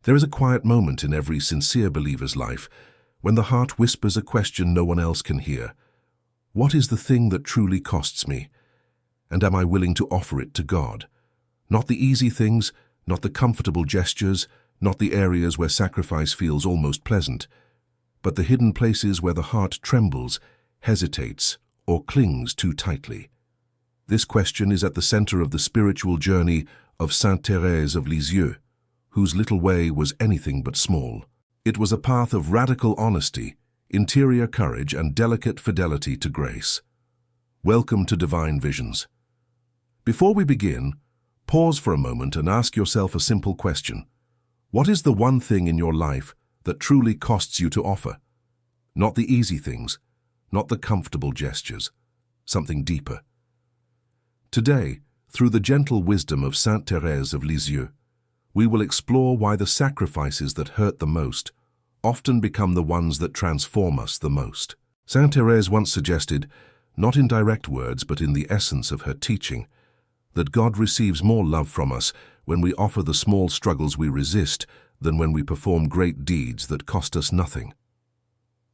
There is a quiet moment in every sincere believer's life when the heart whispers a question no one else can hear. What is the thing that truly costs me? And am I willing to offer it to God? Not the easy things, not the comfortable gestures, not the areas where sacrifice feels almost pleasant, but the hidden places where the heart trembles, hesitates, or clings too tightly. This question is at the center of the spiritual journey of Saint Thérèse of Lisieux, whose little way was anything but small. It was a path of radical honesty, interior courage, and delicate fidelity to grace. Welcome to Divine Visions. Before we begin, pause for a moment and ask yourself a simple question. What is the one thing in your life that truly costs you to offer? Not the easy things, not the comfortable gestures, something deeper. Today, through the gentle wisdom of Saint Thérèse of Lisieux, we will explore why the sacrifices that hurt the most often become the ones that transform us the most. Saint Thérèse once suggested, not in direct words but in the essence of her teaching, that God receives more love from us when we offer the small struggles we resist than when we perform great deeds that cost us nothing.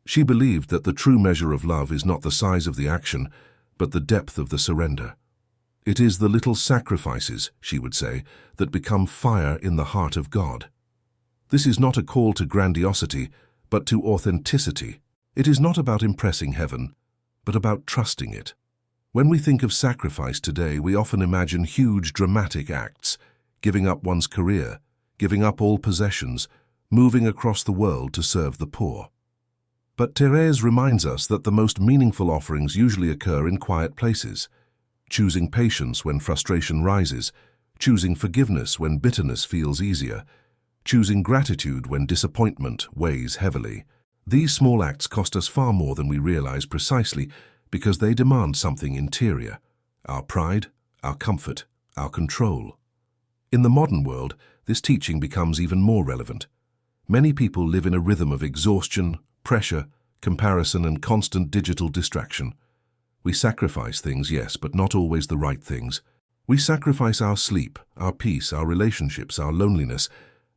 She believed that the true measure of love is not the size of the action, but the depth of the surrender. It is the little sacrifices, she would say, that become fire in the heart of God. This is not a call to grandiosity, but to authenticity. It is not about impressing heaven, but about trusting it. When we think of sacrifice today, we often imagine huge, dramatic acts, giving up one's career, giving up all possessions, moving across the world to serve the poor. But Thérèse reminds us that the most meaningful offerings usually occur in quiet places, choosing patience when frustration rises, choosing forgiveness when bitterness feels easier, choosing gratitude when disappointment weighs heavily. These small acts cost us far more than we realize precisely because they demand something interior, our pride, our comfort, our control. In the modern world, this teaching becomes even more relevant. Many people live in a rhythm of exhaustion, pressure, comparison, and constant digital distraction. We sacrifice things, yes, but not always the right things. We sacrifice our sleep, our peace, our relationships, our loneliness,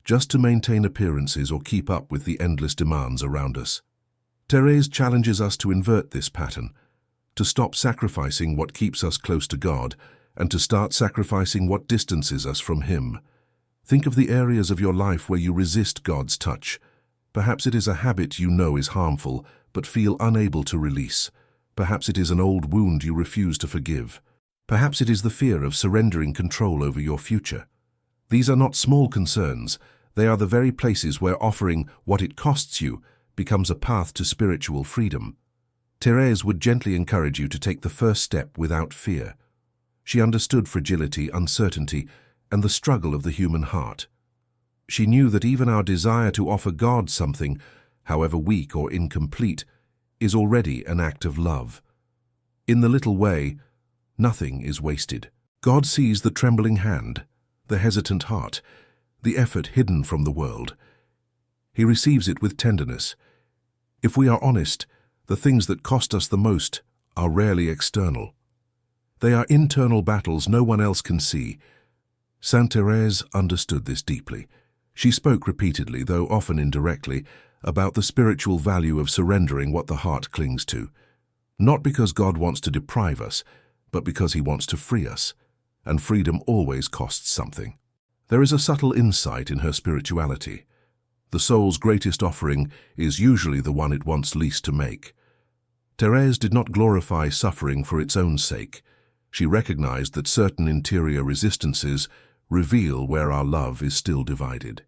just to maintain appearances or keep up with the endless demands around us. Thérèse challenges us to invert this pattern, to stop sacrificing what keeps us close to God, and to start sacrificing what distances us from Him. Think of the areas of your life where you resist God's touch. Perhaps it is a habit you know is harmful, but feel unable to release. Perhaps it is an old wound you refuse to forgive. Perhaps it is the fear of surrendering control over your future. These are not small concerns. They are the very places where offering what it costs you becomes a path to spiritual freedom. Thérèse would gently encourage you to take the first step without fear. She understood fragility, uncertainty, and the struggle of the human heart. She knew that even our desire to offer God something, however weak or incomplete, is already an act of love. In the little way, nothing is wasted. God sees the trembling hand, the hesitant heart, the effort hidden from the world. He receives it with tenderness. If we are honest, the things that cost us the most are rarely external. They are internal battles no one else can see. Saint Thérèse understood this deeply. She spoke repeatedly, though often indirectly, about the spiritual value of surrendering what the heart clings to. Not because God wants to deprive us, but because He wants to free us, and freedom always costs something. There is a subtle insight in her spirituality. The soul's greatest offering is usually the one it wants least to make. Thérèse did not glorify suffering for its own sake. She recognized that certain interior resistances reveal where our love is still divided.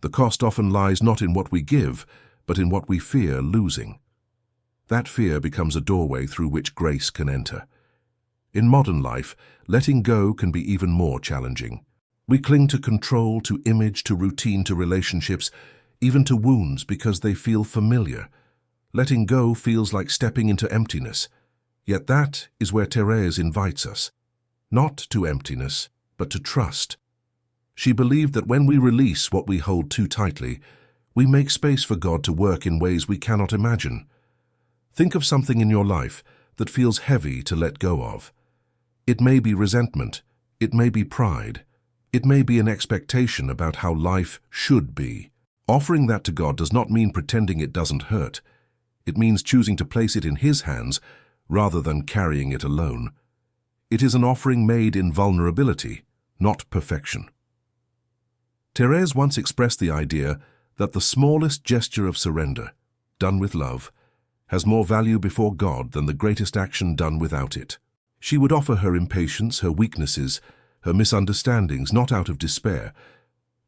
The cost often lies not in what we give, but in what we fear losing. That fear becomes a doorway through which grace can enter. In modern life, letting go can be even more challenging. We cling to control, to image, to routine, to relationships, even to wounds because they feel familiar. Letting go feels like stepping into emptiness. Yet that is where Thérèse invites us. Not to emptiness, but to trust. She believed that when we release what we hold too tightly, we make space for God to work in ways we cannot imagine. Think of something in your life that feels heavy to let go of. It may be resentment, it may be pride, It may be an expectation about how life should be. Offering that to God does not mean pretending it doesn't hurt. It means choosing to place it in His hands rather than carrying it alone. It is an offering made in vulnerability, not perfection. Thérèse once expressed the idea that the smallest gesture of surrender, done with love, has more value before God than the greatest action done without it. She would offer her impatience, her weaknesses, her misunderstandings, not out of despair,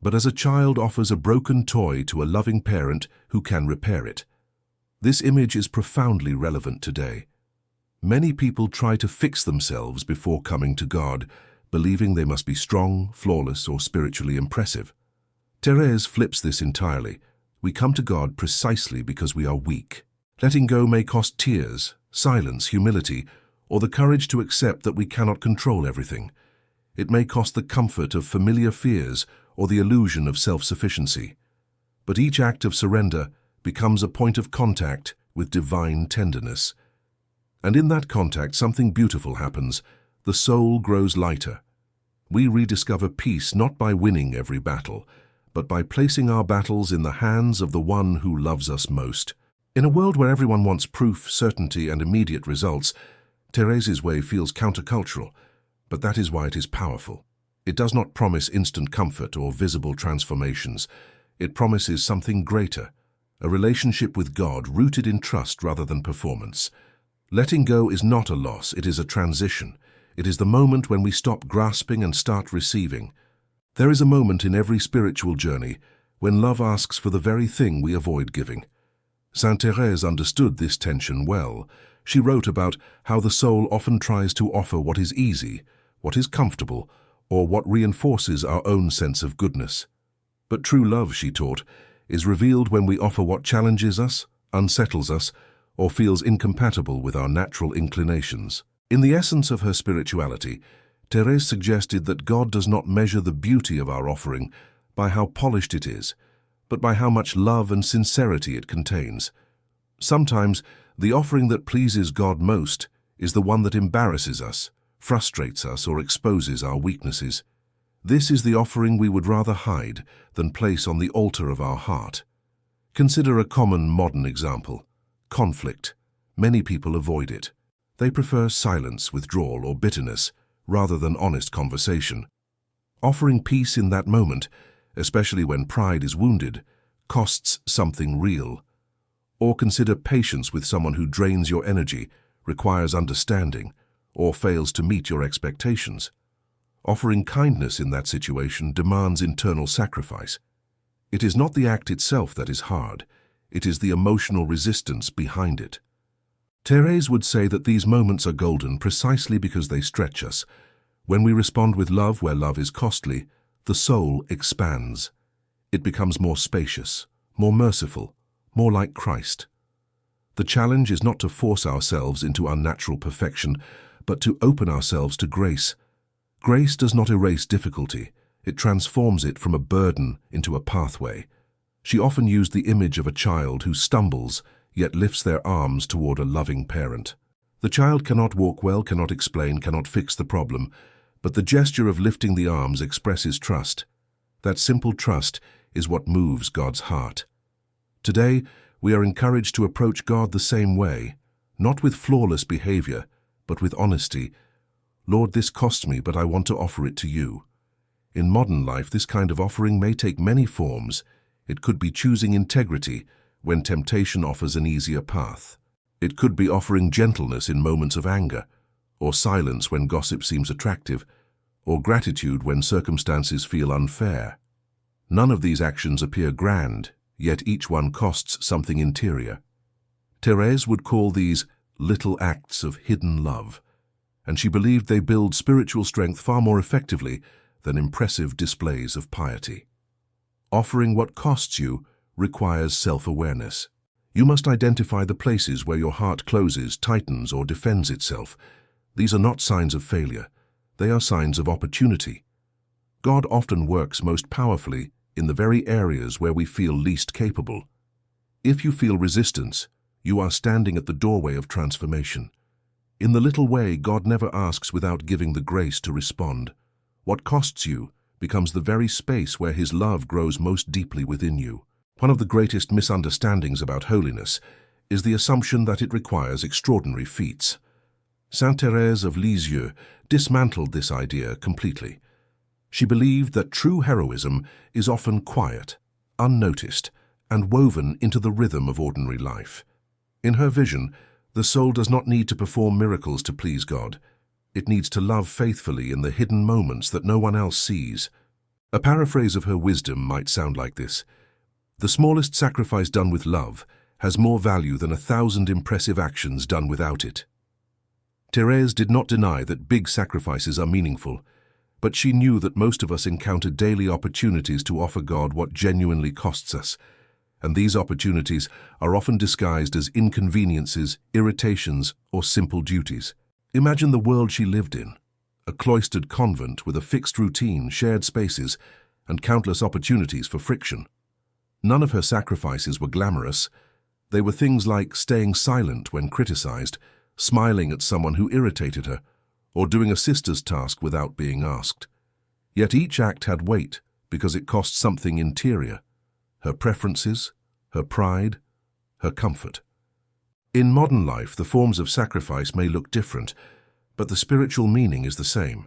but as a child offers a broken toy to a loving parent who can repair it. This image is profoundly relevant today. Many people try to fix themselves before coming to God, believing they must be strong, flawless, or spiritually impressive. Thérèse flips this entirely. We come to God precisely because we are weak. Letting go may cost tears, silence, humility, or the courage to accept that we cannot control everything. It may cost the comfort of familiar fears or the illusion of self-sufficiency. But each act of surrender becomes a point of contact with divine tenderness. And in that contact, something beautiful happens. The soul grows lighter. We rediscover peace not by winning every battle, but by placing our battles in the hands of the one who loves us most. In a world where everyone wants proof, certainty, and immediate results, Thérèse's way feels countercultural, but that is why it is powerful. It does not promise instant comfort or visible transformations. It promises something greater, a relationship with God rooted in trust rather than performance. Letting go is not a loss, it is a transition. It is the moment when we stop grasping and start receiving. There is a moment in every spiritual journey when love asks for the very thing we avoid giving. Saint Thérèse understood this tension well. She wrote about how the soul often tries to offer what is easy, what is comfortable, or what reinforces our own sense of goodness. But true love, she taught, is revealed when we offer what challenges us, unsettles us, or feels incompatible with our natural inclinations. In the essence of her spirituality, Thérèse suggested that God does not measure the beauty of our offering by how polished it is, but by how much love and sincerity it contains. Sometimes, the offering that pleases God most is the one that embarrasses us, frustrates us, or exposes our weaknesses. This is the offering we would rather hide than place on the altar of our heart. Consider a common modern example: conflict. Many people avoid it. They prefer silence, withdrawal, or bitterness rather than honest conversation. Offering peace in that moment, especially when pride is wounded, costs something real. Or consider patience with someone who drains your energy, requires understanding, or fails to meet your expectations. Offering kindness in that situation demands internal sacrifice. It is not the act itself that is hard, it is the emotional resistance behind it. Thérèse would say that these moments are golden precisely because they stretch us. When we respond with love where love is costly, the soul expands. It becomes more spacious, more merciful, more like Christ. The challenge is not to force ourselves into unnatural perfection, but to open ourselves to grace. Grace does not erase difficulty, it transforms it from a burden into a pathway. She often used the image of a child who stumbles, yet lifts their arms toward a loving parent. The child cannot walk well, cannot explain, cannot fix the problem, but the gesture of lifting the arms expresses trust. That simple trust is what moves God's heart. Today, we are encouraged to approach God the same way, not with flawless behavior, but with honesty. Lord, this costs me, but I want to offer it to you. In modern life, this kind of offering may take many forms. It could be choosing integrity when temptation offers an easier path. It could be offering gentleness in moments of anger, or silence when gossip seems attractive, or gratitude when circumstances feel unfair. None of these actions appear grand, yet each one costs something interior. Thérèse would call these little acts of hidden love, and she believed they build spiritual strength far more effectively than impressive displays of piety. Offering what costs you requires self-awareness. You must identify the places where your heart closes, tightens, or defends itself. These are not signs of failure. They are signs of opportunity. God often works most powerfully in the very areas where we feel least capable. If you feel resistance, you are standing at the doorway of transformation. In the little way, God never asks without giving the grace to respond. What costs you becomes the very space where His love grows most deeply within you. One of the greatest misunderstandings about holiness is the assumption that it requires extraordinary feats. Saint Thérèse of Lisieux dismantled this idea completely. She believed that true heroism is often quiet, unnoticed, and woven into the rhythm of ordinary life. In her vision, the soul does not need to perform miracles to please God. It needs to love faithfully in the hidden moments that no one else sees. A paraphrase of her wisdom might sound like this: "The smallest sacrifice done with love has more value than 1,000 impressive actions done without it." Thérèse did not deny that big sacrifices are meaningful, but she knew that most of us encounter daily opportunities to offer God what genuinely costs us, and these opportunities are often disguised as inconveniences, irritations, or simple duties. Imagine the world she lived in, a cloistered convent with a fixed routine, shared spaces, and countless opportunities for friction. None of her sacrifices were glamorous. They were things like staying silent when criticized, smiling at someone who irritated her, or doing a sister's task without being asked. Yet each act had weight because it cost something interior: her preferences, her pride, her comfort. In modern life, the forms of sacrifice may look different, but the spiritual meaning is the same.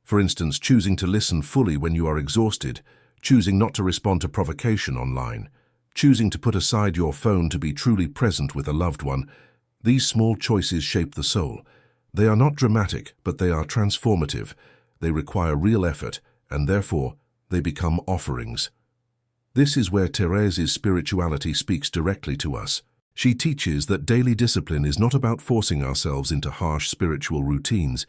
For instance, choosing to listen fully when you are exhausted, choosing not to respond to provocation online, choosing to put aside your phone to be truly present with a loved one. These small choices shape the soul. They are not dramatic, but they are transformative. They require real effort, and therefore, they become offerings. This is where Thérèse's spirituality speaks directly to us. She teaches that daily discipline is not about forcing ourselves into harsh spiritual routines.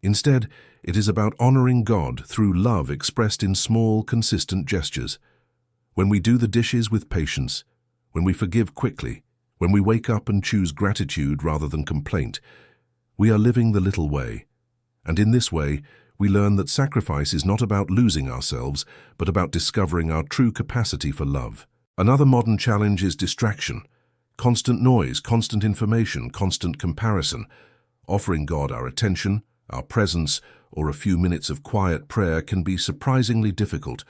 Instead, it is about honoring God through love expressed in small, consistent gestures. When we do the dishes with patience, when we forgive quickly, when we wake up and choose gratitude rather than complaint, we are living the little way. And in this way, we learn that sacrifice is not about losing ourselves, but about discovering our true capacity for love. Another modern challenge is distraction. Constant noise, constant information, constant comparison. Offering God our attention, our presence, or a few minutes of quiet prayer can be surprisingly difficult,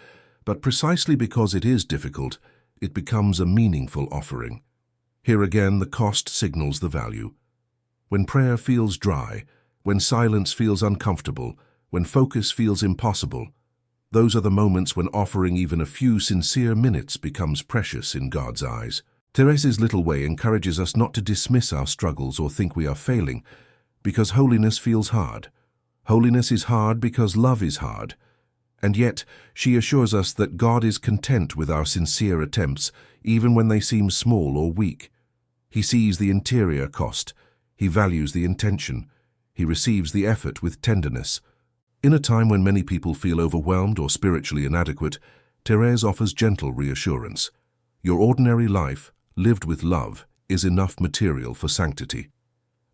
but precisely because it is difficult, it becomes a meaningful offering. Here again, the cost signals the value. When prayer feels dry, when silence feels uncomfortable, when focus feels impossible, those are the moments when offering even a few sincere minutes becomes precious in God's eyes. Thérèse's little way encourages us not to dismiss our struggles or think we are failing, because holiness feels hard. Holiness is hard because love is hard. And yet, she assures us that God is content with our sincere attempts, even when they seem small or weak. He sees the interior cost. He values the intention. He receives the effort with tenderness. In a time when many people feel overwhelmed or spiritually inadequate, Thérèse offers gentle reassurance. Your ordinary life, lived with love, is enough material for sanctity.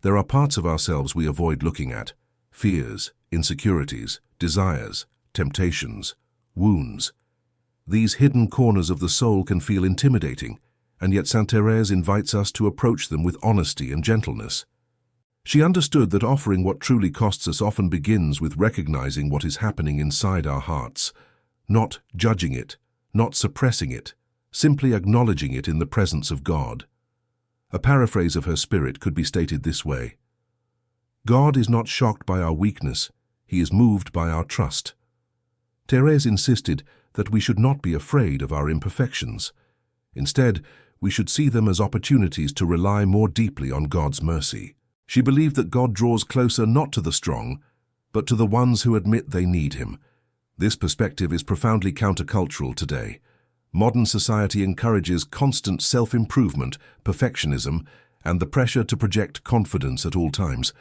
There are parts of ourselves we avoid looking at: fears, insecurities, desires, temptations, wounds. These hidden corners of the soul can feel intimidating, and yet Saint Thérèse invites us to approach them with honesty and gentleness. She understood that offering what truly costs us often begins with recognizing what is happening inside our hearts, not judging it, not suppressing it, simply acknowledging it in the presence of God. A paraphrase of her spirit could be stated this way: God is not shocked by our weakness, He is moved by our trust. Thérèse insisted that we should not be afraid of our imperfections. Instead, we should see them as opportunities to rely more deeply on God's mercy. She believed that God draws closer not to the strong, but to the ones who admit they need Him. This perspective is profoundly countercultural today. Modern society encourages constant self-improvement, perfectionism, and the pressure to project confidence at all times.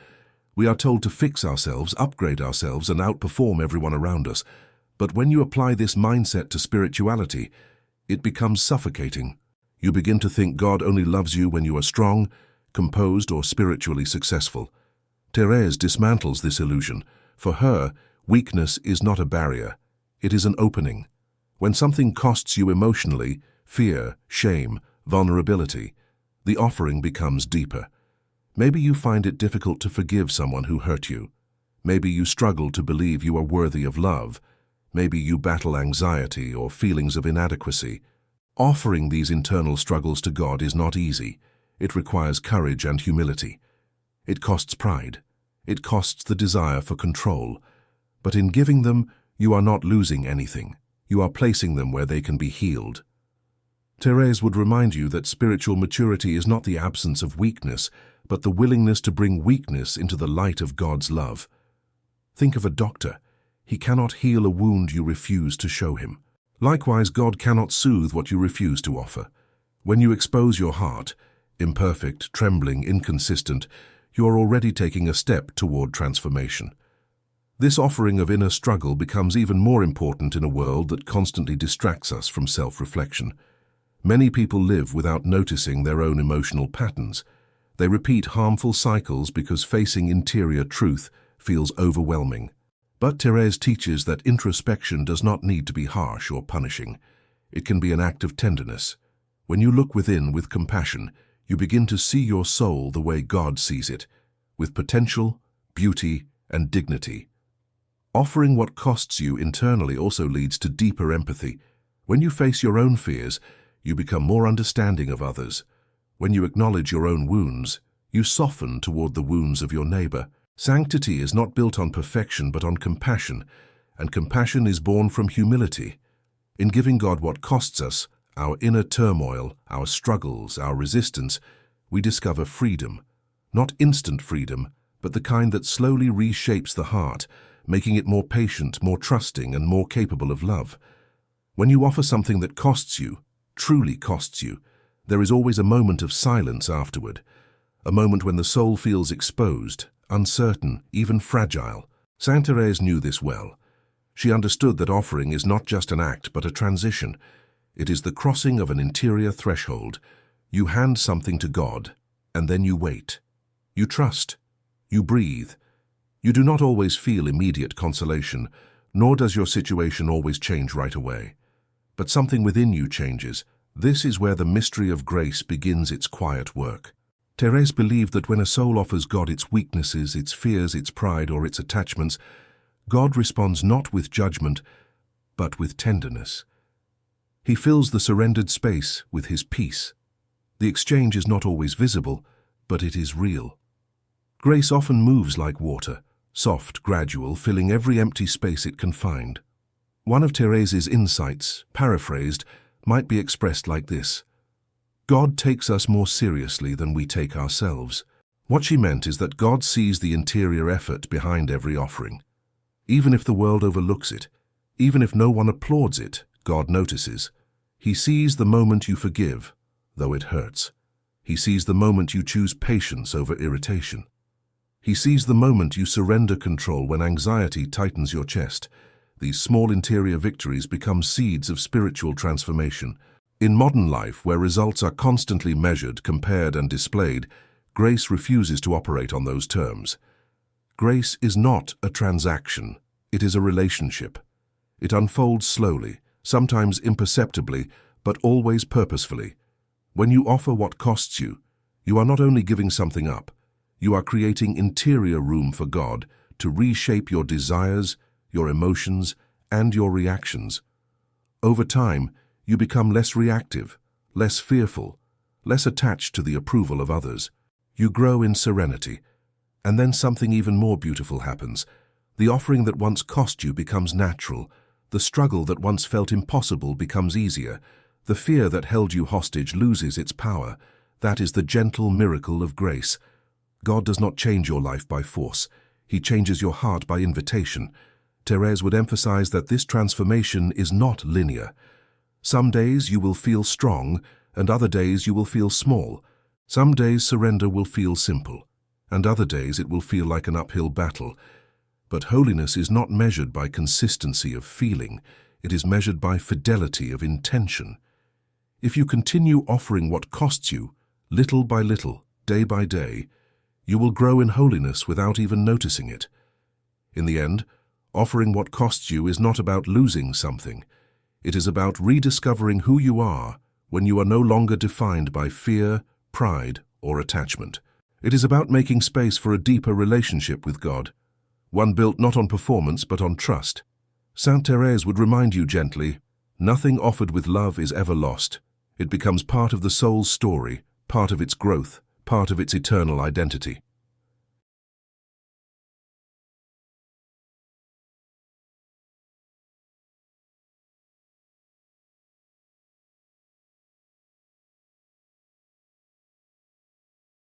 We are told to fix ourselves, upgrade ourselves, and outperform everyone around us. But when you apply this mindset to spirituality, it becomes suffocating. You begin to think God only loves you when you are strong, composed, or spiritually successful. Thérèse dismantles this illusion. For her, weakness is not a barrier. It is an opening. When something costs you emotionally, fear, shame, vulnerability, the offering becomes deeper. Maybe you find it difficult to forgive someone who hurt you. Maybe you struggle to believe you are worthy of love. Maybe you battle anxiety or feelings of inadequacy. Offering these internal struggles to God is not easy. It requires courage and humility. It costs pride. It costs the desire for control. But in giving them, you are not losing anything. You are placing them where they can be healed. Thérèse would remind you that spiritual maturity is not the absence of weakness, but the willingness to bring weakness into the light of God's love. Think of a doctor. He cannot heal a wound you refuse to show him. Likewise, God cannot soothe what you refuse to offer. When you expose your heart, imperfect, trembling, inconsistent, you are already taking a step toward transformation. This offering of inner struggle becomes even more important in a world that constantly distracts us from self-reflection. Many people live without noticing their own emotional patterns. They repeat harmful cycles because facing interior truth feels overwhelming. But Thérèse teaches that introspection does not need to be harsh or punishing. It can be an act of tenderness. When you look within with compassion, you begin to see your soul the way God sees it, with potential, beauty, and dignity. Offering what costs you internally also leads to deeper empathy. When you face your own fears, you become more understanding of others. When you acknowledge your own wounds, you soften toward the wounds of your neighbor. Sanctity is not built on perfection but on compassion, and compassion is born from humility. In giving God what costs us, our inner turmoil, our struggles, our resistance, we discover freedom. Not instant freedom, but the kind that slowly reshapes the heart, making it more patient, more trusting, and more capable of love. When you offer something that costs you, truly costs you, there is always a moment of silence afterward, a moment when the soul feels exposed, uncertain, even fragile. Saint Thérèse knew this well. She understood that offering is not just an act but a transition. It is the crossing of an interior threshold. You hand something to God, and then you wait. You trust. You breathe. You do not always feel immediate consolation, nor does your situation always change right away. But something within you changes. This is where the mystery of grace begins its quiet work. Thérèse believed that when a soul offers God its weaknesses, its fears, its pride, or its attachments, God responds not with judgment, but with tenderness. He fills the surrendered space with his peace. The exchange is not always visible, but it is real. Grace often moves like water, soft, gradual, filling every empty space it can find. One of Thérèse's insights, paraphrased, might be expressed like this: God takes us more seriously than we take ourselves. What she meant is that God sees the interior effort behind every offering. Even if the world overlooks it, even if no one applauds it, God notices. He sees the moment you forgive, though it hurts. He sees the moment you choose patience over irritation. He sees the moment you surrender control when anxiety tightens your chest. These small interior victories become seeds of spiritual transformation. In modern life, where results are constantly measured, compared, and displayed, grace refuses to operate on those terms. Grace is not a transaction. It is a relationship. It unfolds slowly, sometimes imperceptibly, but always purposefully. When you offer what costs you, you are not only giving something up, you are creating interior room for God to reshape your desires, your emotions, and your reactions. Over time, you become less reactive, less fearful, less attached to the approval of others. You grow in serenity. And then something even more beautiful happens. The offering that once cost you becomes natural. The struggle that once felt impossible becomes easier. The fear that held you hostage loses its power. That is the gentle miracle of grace. God does not change your life by force. He changes your heart by invitation. Thérèse would emphasize that this transformation is not linear. Some days you will feel strong, and other days you will feel small. Some days surrender will feel simple, and other days it will feel like an uphill battle. But holiness is not measured by consistency of feeling. It is measured by fidelity of intention. If you continue offering what costs you, little by little, day by day, you will grow in holiness without even noticing it. In the end, offering what costs you is not about losing something. It is about rediscovering who you are when you are no longer defined by fear, pride, or attachment. It is about making space for a deeper relationship with God, one built not on performance but on trust. Saint Thérèse would remind you gently, nothing offered with love is ever lost. It becomes part of the soul's story, part of its growth, part of its eternal identity.